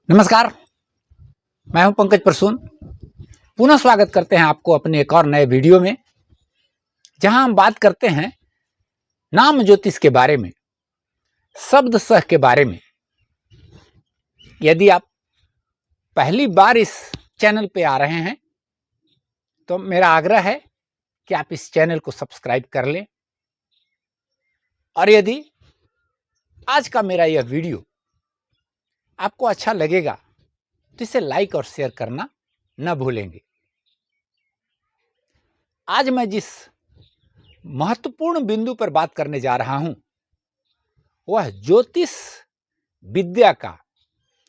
नमस्कार, मैं हूं पंकज प्रसून। पुनः स्वागत करते हैं आपको अपने एक और नए वीडियो में, जहां हम बात करते हैं नाम ज्योतिष के बारे में, शब्द सह के बारे में। यदि आप पहली बार इस चैनल पे आ रहे हैं तो मेरा आग्रह है कि आप इस चैनल को सब्सक्राइब कर लें, और यदि आज का मेरा यह वीडियो आपको अच्छा लगेगा तो इसे लाइक और शेयर करना न भूलेंगे। आज मैं जिस महत्वपूर्ण बिंदु पर बात करने जा रहा हूं वह ज्योतिष विद्या का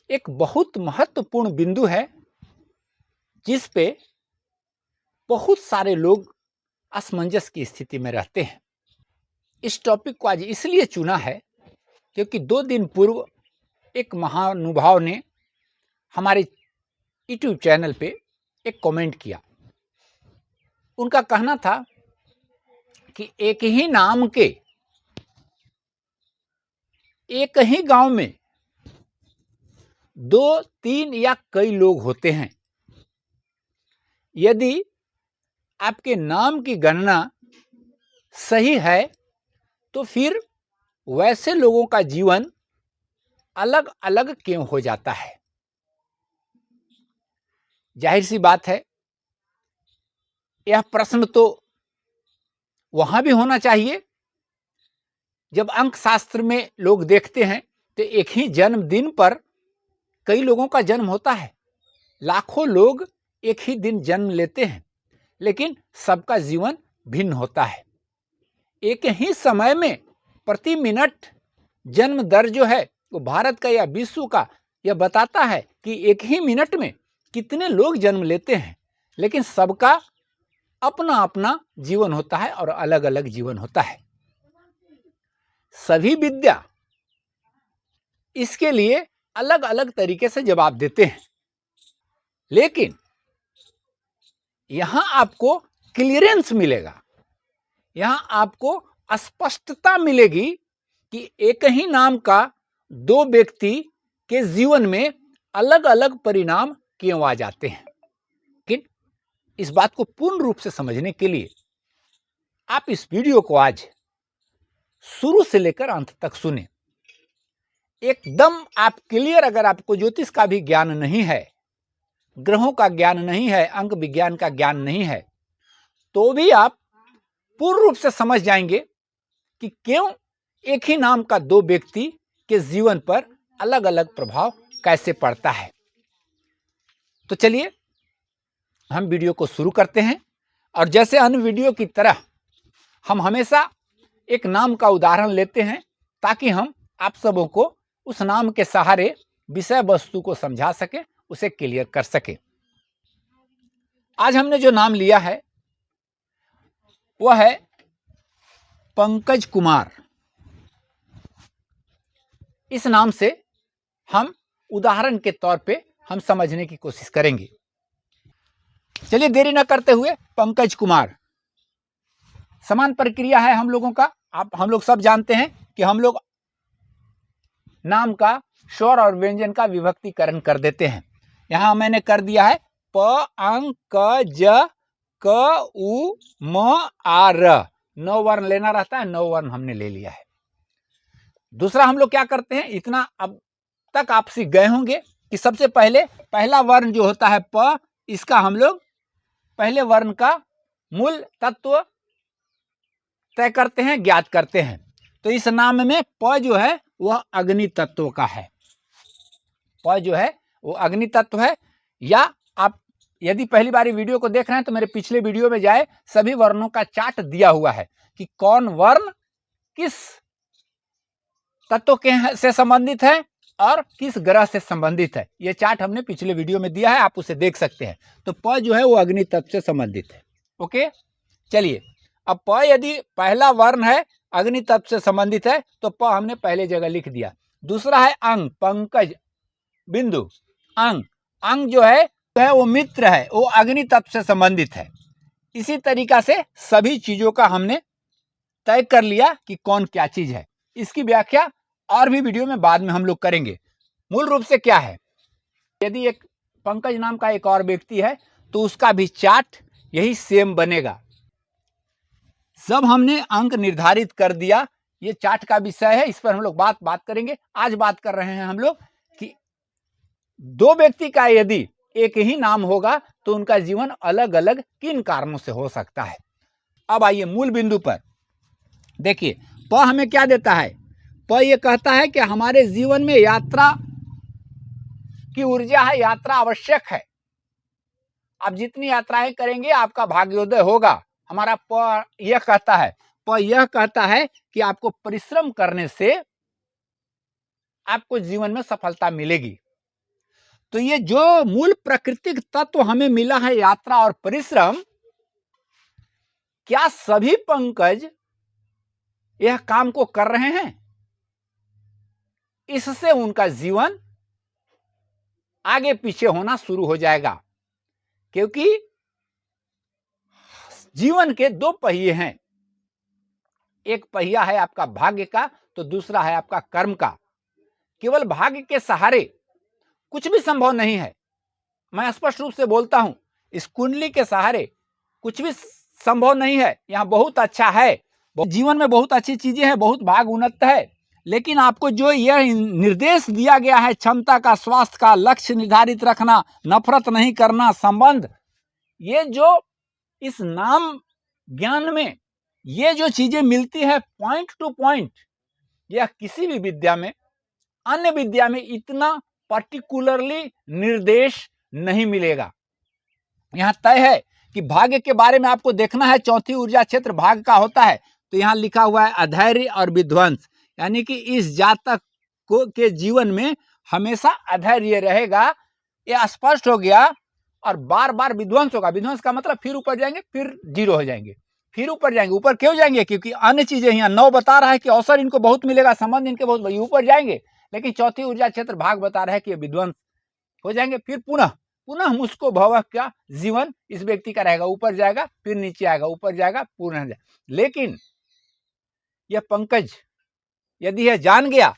एक बहुत महत्वपूर्ण बिंदु है, जिस पे बहुत सारे लोग असमंजस की स्थिति में रहते हैं। इस टॉपिक को आज इसलिए चुना है क्योंकि 2 दिन पूर्व एक महानुभाव ने हमारे यूट्यूब चैनल पे एक कमेंट किया। उनका कहना था कि एक ही नाम के एक ही गांव में 2, 3 या कई लोग होते हैं। यदि आपके नाम की गणना सही है तो फिर वैसे लोगों का जीवन अलग अलग क्यों हो जाता है? जाहिर सी बात है, यह प्रश्न तो वहां भी होना चाहिए जब अंक शास्त्र में लोग देखते हैं तो एक ही जन्मदिन पर कई लोगों का जन्म होता है। लाखों लोग एक ही दिन जन्म लेते हैं, लेकिन सबका जीवन भिन्न होता है। एक ही समय में प्रति मिनट जन्म दर जो है वो भारत का या विश्व का यह बताता है कि एक ही मिनट में कितने लोग जन्म लेते हैं, लेकिन सबका अपना अपना जीवन होता है और अलग अलग जीवन होता है। सभी विद्या इसके लिए अलग अलग तरीके से जवाब देते हैं, लेकिन यहां आपको क्लियरेंस मिलेगा, यहां आपको स्पष्टता मिलेगी कि एक ही नाम का 2 व्यक्ति के जीवन में अलग अलग परिणाम क्यों आ जाते हैं। लेकिन इस बात को पूर्ण रूप से समझने के लिए आप इस वीडियो को आज शुरू से लेकर अंत तक सुने। एकदम आप क्लियर, अगर आपको ज्योतिष का भी ज्ञान नहीं है, ग्रहों का ज्ञान नहीं है, अंक विज्ञान का ज्ञान नहीं है, तो भी आप पूर्ण रूप से समझ जाएंगे कि क्यों एक ही नाम का 2 व्यक्ति के जीवन पर अलग अलग प्रभाव कैसे पड़ता है। तो चलिए हम वीडियो को शुरू करते हैं। और जैसे अन्य वीडियो की तरह हम हमेशा एक नाम का उदाहरण लेते हैं, ताकि हम आप सबों को उस नाम के सहारे विषय वस्तु को समझा सके, उसे क्लियर कर सके। आज हमने जो नाम लिया है वह है पंकज कुमार। इस नाम से हम उदाहरण के तौर पे हम समझने की कोशिश करेंगे। चलिए देरी न करते हुए, पंकज कुमार समान प्रक्रिया है हम लोगों का। हम लोग सब जानते हैं कि हम लोग नाम का स्वर और व्यंजन का विभक्तिकरण कर देते हैं। यहां मैंने कर दिया है प अंक क ज क उ म आ र। 9 वर्ण लेना रहता है, 9 वर्ण हमने ले लिया है। दूसरा हम लोग क्या करते हैं, इतना अब तक आप सीख गए होंगे कि सबसे पहले पहला वर्ण जो होता है प, इसका हम लोग पहले वर्ण का मूल तत्व तय करते हैं, ज्ञात करते हैं। तो इस नाम में प जो है वह अग्नि तत्व का है। प जो है वो अग्नि तत्व है। या आप यदि पहली बार वीडियो को देख रहे हैं तो मेरे पिछले वीडियो में जाए, सभी वर्णों का चार्ट दिया हुआ है कि कौन वर्ण किस तत्व के से संबंधित है और किस ग्रह से संबंधित है। यह चार्ट हमने पिछले वीडियो में दिया है, आप उसे देख सकते हैं। तो प जो है वो अग्नि तत्व से संबंधित है। ओके, चलिए अब प यदि पहला वर्ण है, अग्नि तत्व से संबंधित है, तो प हमने पहले जगह लिख दिया। दूसरा है अंग, पंकज बिंदु अंग। अंग जो है वो मित्र है, वो अग्नि तत्व से संबंधित है। इसी तरीका से सभी चीजों का हमने तय कर लिया कि कौन क्या चीज है। इसकी व्याख्या और भी वीडियो में बाद में हम लोग करेंगे। मूल रूप से क्या है, यदि एक पंकज नाम का एक और व्यक्ति है तो उसका भी चार्ट यही सेम बनेगा। सब हमने अंक निर्धारित कर दिया, ये चार्ट का विषय है, इस पर हम लोग बात करेंगे। आज बात कर रहे हैं हम लोग कि दो व्यक्ति का यदि एक ही नाम होगा तो उनका जीवन अलग अलग किन कारणों से हो सकता है। अब आइए मूल बिंदु पर। देखिए प हमें क्या देता है, प ये कहता है कि हमारे जीवन में यात्रा की ऊर्जा है, यात्रा आवश्यक है। आप जितनी यात्राएं करेंगे आपका भाग्योदय होगा। हमारा प यह कहता है, प यह कहता है कि आपको परिश्रम करने से आपको जीवन में सफलता मिलेगी। तो ये जो मूल प्राकृतिक तत्व हमें मिला है, यात्रा और परिश्रम, क्या सभी पंकज यह काम को कर रहे हैं? इससे उनका जीवन आगे पीछे होना शुरू हो जाएगा, क्योंकि जीवन के दो पहिए हैं। एक पहिया है आपका भाग्य का, तो दूसरा है आपका कर्म का। केवल भाग्य के सहारे कुछ भी संभव नहीं है। मैं स्पष्ट रूप से बोलता हूं, इस कुंडली के सहारे कुछ भी संभव नहीं है। यहां बहुत अच्छा है, जीवन में बहुत अच्छी चीजें हैं, बहुत भाग उन्नत है, लेकिन आपको जो यह निर्देश दिया गया है, क्षमता का, स्वास्थ्य का, लक्ष्य निर्धारित रखना, नफरत नहीं करना, संबंध, ये जो इस नाम ज्ञान में ये जो चीजें मिलती है पॉइंट टू पॉइंट, यह किसी भी विद्या में, अन्य विद्या में इतना पर्टिकुलरली निर्देश नहीं मिलेगा। यहां तय है कि भाग्य के बारे में आपको देखना है, चौथी ऊर्जा क्षेत्र भाग्य का होता है। तो यहां लिखा हुआ है अधैर्य और विध्वंस, यानी कि इस जातक को के जीवन में हमेशा अधैर्य रहेगा, यह स्पष्ट हो गया। और बार बार विध्वंस होगा। विध्वंस का मतलब फिर ऊपर जाएंगे, फिर जीरो हो जाएंगे, फिर ऊपर जाएंगे। ऊपर क्यों जाएंगे? क्योंकि अन्य चीजें, यहाँ 9 बता रहा है कि अवसर इनको बहुत मिलेगा, संबंध इनके बहुत, ऊपर जाएंगे। लेकिन चौथी ऊर्जा क्षेत्र भाग बता रहा है कि विध्वंस हो जाएंगे, फिर पुनः मुझको भव का जीवन इस व्यक्ति का रहेगा, ऊपर जाएगा फिर नीचे आएगा, ऊपर जाएगा पुनः जाएगा। लेकिन यह पंकज यदि यह जान गया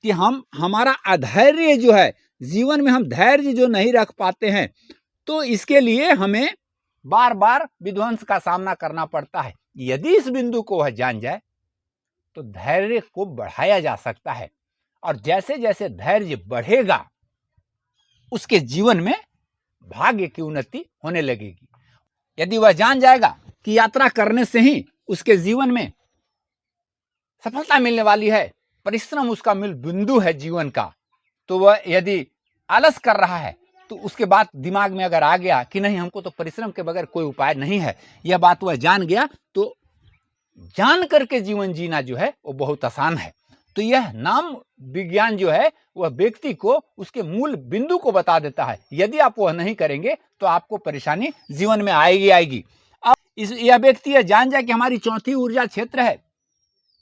कि हमारा अधैर्य जो है, जीवन में हम धैर्य जो नहीं रख पाते हैं, तो इसके लिए हमें बार बार विध्वंस का सामना करना पड़ता है। यदि इस बिंदु को वह जान जाए तो धैर्य को बढ़ाया जा सकता है, और जैसे जैसे धैर्य बढ़ेगा उसके जीवन में भाग्य की उन्नति होने लगेगी। यदि वह जान जाएगा कि यात्रा करने से ही उसके जीवन में सफलता मिलने वाली है, परिश्रम उसका मूल बिंदु है जीवन का, तो वह यदि आलस कर रहा है तो उसके बाद दिमाग में अगर आ गया कि नहीं, हमको तो परिश्रम के बगैर कोई उपाय नहीं है, यह बात वह जान गया, तो जान करके जीवन जीना जो है वो बहुत आसान है। तो यह नाम विज्ञान जो है वह व्यक्ति को उसके मूल बिंदु को बता देता है। यदि आप वह नहीं करेंगे तो आपको परेशानी जीवन में आएगी। अब यह व्यक्ति यह जान जाए कि हमारी चौथी ऊर्जा क्षेत्र है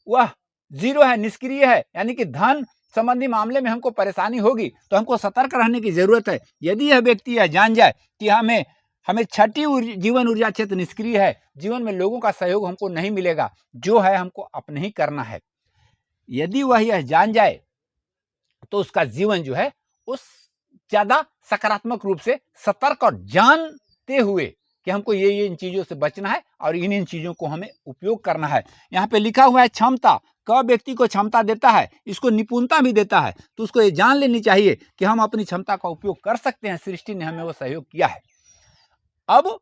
वह जीरो है, निष्क्रिय है, यानी कि धन संबंधी मामले में हमको परेशानी होगी, तो हमको सतर्क रहने की जरूरत है। यदि यह व्यक्ति यह जान जाए कि हमें छठी जीवन ऊर्जा क्षेत्र निष्क्रिय है, जीवन में लोगों का सहयोग हमको नहीं मिलेगा, जो है हमको अपने ही करना है, यदि वह यह जान जाए तो उसका जीवन जो है उस ज्यादा सकारात्मक रूप से सतर्क और जानते हुए कि हमको ये इन चीजों से बचना है और इन चीजों को हमें उपयोग करना है। यहाँ पे लिखा हुआ है क्षमता, क व्यक्ति को क्षमता देता है, इसको निपुणता भी देता है, तो उसको ये जान लेनी चाहिए कि हम अपनी क्षमता का उपयोग कर सकते हैं, सृष्टि ने हमें वो सहयोग किया है। अब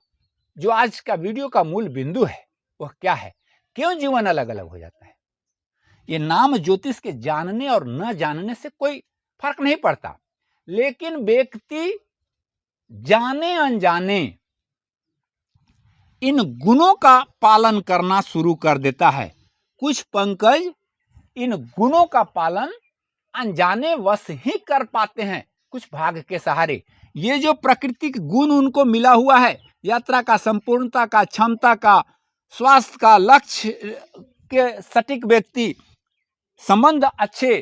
जो आज का वीडियो का मूल बिंदु है वह क्या है, क्यों जीवन अलग अलग हो जाता है। ये नाम ज्योतिष के जानने और न जानने से कोई फर्क नहीं पड़ता, लेकिन व्यक्ति जाने अनजाने इन गुणों का पालन करना शुरू कर देता है। कुछ पंकज इन गुणों का पालन अनजाने वश ही कर पाते हैं, कुछ भाग्य के सहारे। ये जो प्राकृतिक गुण उनको मिला हुआ है, यात्रा का, संपूर्णता का, क्षमता का, स्वास्थ्य का, लक्ष्य के सटीक व्यक्ति, संबंध अच्छे,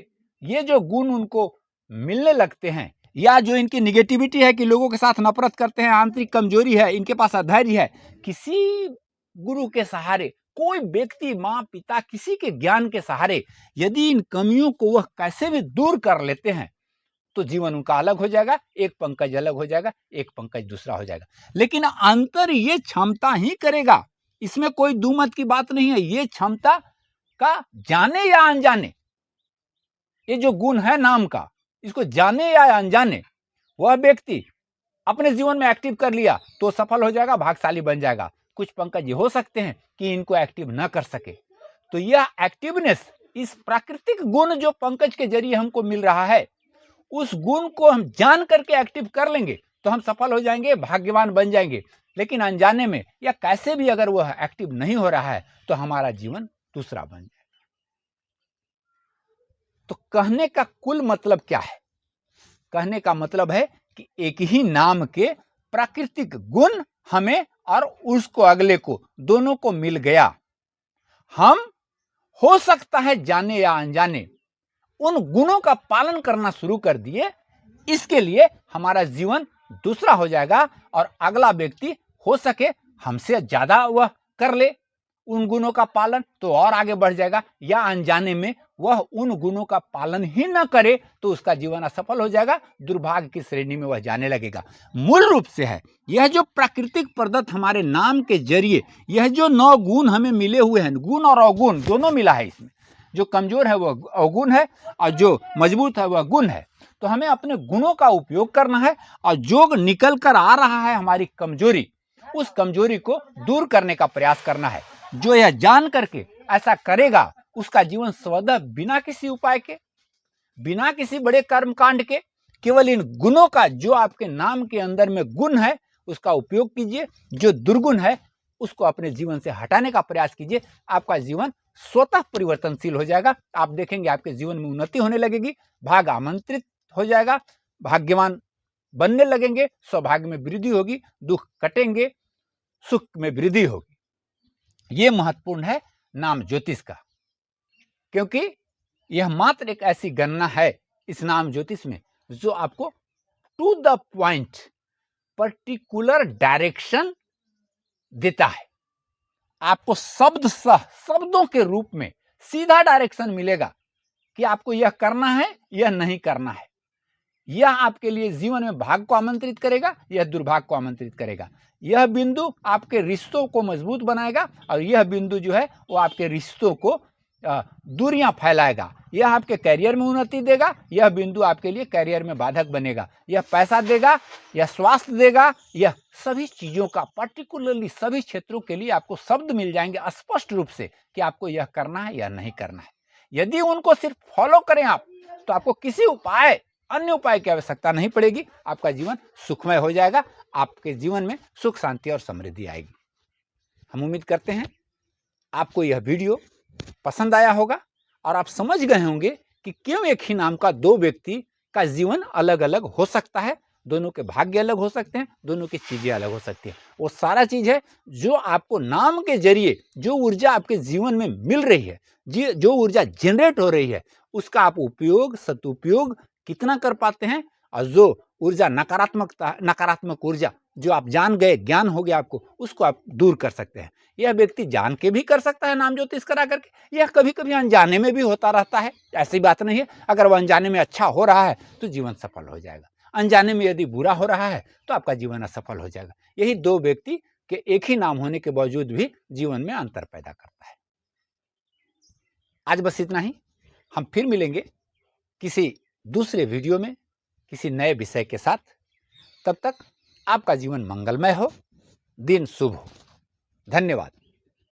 ये जो गुण उनको मिलने लगते हैं, या जो इनकी निगेटिविटी है कि लोगों के साथ नफरत करते हैं, आंतरिक कमजोरी है, इनके पास अधैर्य है, किसी गुरु के सहारे, कोई व्यक्ति, माँ पिता, किसी के ज्ञान के सहारे यदि इन कमियों को वह कैसे भी दूर कर लेते हैं तो जीवन उनका अलग हो जाएगा, एक पंकज अलग हो जाएगा, एक पंकज दूसरा हो जाएगा। लेकिन अंतर ये क्षमता ही करेगा, इसमें कोई दुमत की बात नहीं है। ये क्षमता का जाने या अनजाने, ये जो गुण है नाम का, इसको जाने या अनजाने वह व्यक्ति अपने जीवन में एक्टिव कर लिया तो सफल हो जाएगा, भाग्यशाली बन जाएगा। कुछ पंकज ये हो सकते हैं कि इनको एक्टिव न कर सके, तो यह एक्टिवनेस, इस प्राकृतिक गुण जो पंकज के जरिए हमको मिल रहा है, उस गुण को हम जान करके एक्टिव कर लेंगे तो हम सफल हो जाएंगे, भाग्यवान बन जाएंगे। लेकिन अनजाने में या कैसे भी अगर वह एक्टिव नहीं हो रहा है तो हमारा जीवन दूसरा बन जाएगा। तो कहने का कुल मतलब क्या है? कहने का मतलब है कि एक ही नाम के प्राकृतिक गुण हमें और उसको अगले को, दोनों को मिल गया। हम हो सकता है जाने या अनजाने उन गुणों का पालन करना शुरू कर दिए, इसके लिए हमारा जीवन दूसरा हो जाएगा और अगला व्यक्ति हो सके हमसे ज्यादा वह कर ले उन गुणों का पालन तो और आगे बढ़ जाएगा, या अनजाने में वह उन गुणों का पालन ही न करे तो उसका जीवन असफल हो जाएगा, दुर्भाग्य की श्रेणी में वह जाने लगेगा। मूल रूप से है यह जो प्राकृतिक प्रदत्त हमारे नाम के जरिए यह जो 9 गुण हमें मिले हुए हैं, गुण और अवगुण दोनों मिला है इसमें। जो कमजोर है वह अवगुण है और जो मजबूत है वह गुण है। तो हमें अपने गुणों का उपयोग करना है और जो निकल कर आ रहा है हमारी कमजोरी, उस कमजोरी को दूर करने का प्रयास करना है। जो यह जान करके ऐसा करेगा उसका जीवन स्वतः बिना किसी उपाय के, बिना किसी बड़े कर्मकांड के, केवल इन गुणों का, जो आपके नाम के अंदर में गुण है उसका उपयोग कीजिए, जो दुर्गुण है उसको अपने जीवन से हटाने का प्रयास कीजिए। आपका जीवन स्वतः परिवर्तनशील हो जाएगा। आप देखेंगे आपके जीवन में उन्नति होने लगेगी, भाग्य आमंत्रित हो जाएगा, भाग्यवान बनने लगेंगे, सौभाग्य में वृद्धि होगी, दुख कटेंगे, सुख में वृद्धि होगी। ये महत्वपूर्ण है नाम ज्योतिष का, क्योंकि यह मात्र एक ऐसी गणना है इस नाम ज्योतिष में जो आपको to the point particular direction देता है। आपको शब्दों के रूप में सीधा डायरेक्शन मिलेगा कि आपको यह करना है, यह नहीं करना है। यह आपके लिए जीवन में भाग्य को आमंत्रित करेगा, यह दुर्भाग्य को आमंत्रित करेगा। यह बिंदु आपके रिश्तों को मजबूत बनाएगा और यह बिंदु जो है वो आपके रिश्तों को दूरियां फैलाएगा। यह आपके करियर में उन्नति देगा, यह बिंदु आपके लिए करियर में बाधक बनेगा। यह पैसा देगा, यह स्वास्थ्य देगा, यह सभी चीजों का, पर्टिकुलरली सभी क्षेत्रों के लिए आपको शब्द मिल जाएंगे स्पष्ट रूप से कि आपको यह करना है या नहीं करना है। यदि उनको सिर्फ फॉलो करें आप, तो आपको किसी अन्य उपाय की आवश्यकता नहीं पड़ेगी। आपका जीवन सुखमय हो जाएगा, आपके जीवन में सुख शांति और समृद्धि आएगी। हम उम्मीद करते हैं आपको यह वीडियो पसंद आया होगा और आप समझ गए होंगे कि क्यों एक ही नाम का 2 व्यक्ति का जीवन अलग अलग हो सकता है, दोनों के भाग्य अलग हो सकते हैं, दोनों की चीजें अलग हो सकती हैं। वो सारा चीज है जो आपको नाम के जरिए जो ऊर्जा आपके जीवन में मिल रही है, जो ऊर्जा जनरेट हो रही है, उसका आप उपयोग, सदुपयोग कितना कर पाते हैं, और जो ऊर्जा नकारात्मक ऊर्जा जो आप जान गए, ज्ञान हो गया आपको, उसको आप दूर कर सकते हैं। यह व्यक्ति जान के भी कर सकता है नाम ज्योतिष करा करके, यह कभी कभी अनजाने में भी होता रहता है, ऐसी बात नहीं है। अगर वह अनजाने में अच्छा हो रहा है तो जीवन सफल हो जाएगा, अनजाने में यदि बुरा हो रहा है तो आपका जीवन असफल हो जाएगा। यही 2 व्यक्ति के एक ही नाम होने के बावजूद भी जीवन में अंतर पैदा करता है। आज बस इतना ही। हम फिर मिलेंगे किसी दूसरे वीडियो में किसी नए विषय के साथ। तब तक आपका जीवन मंगलमय हो, दिन शुभ हो। धन्यवाद।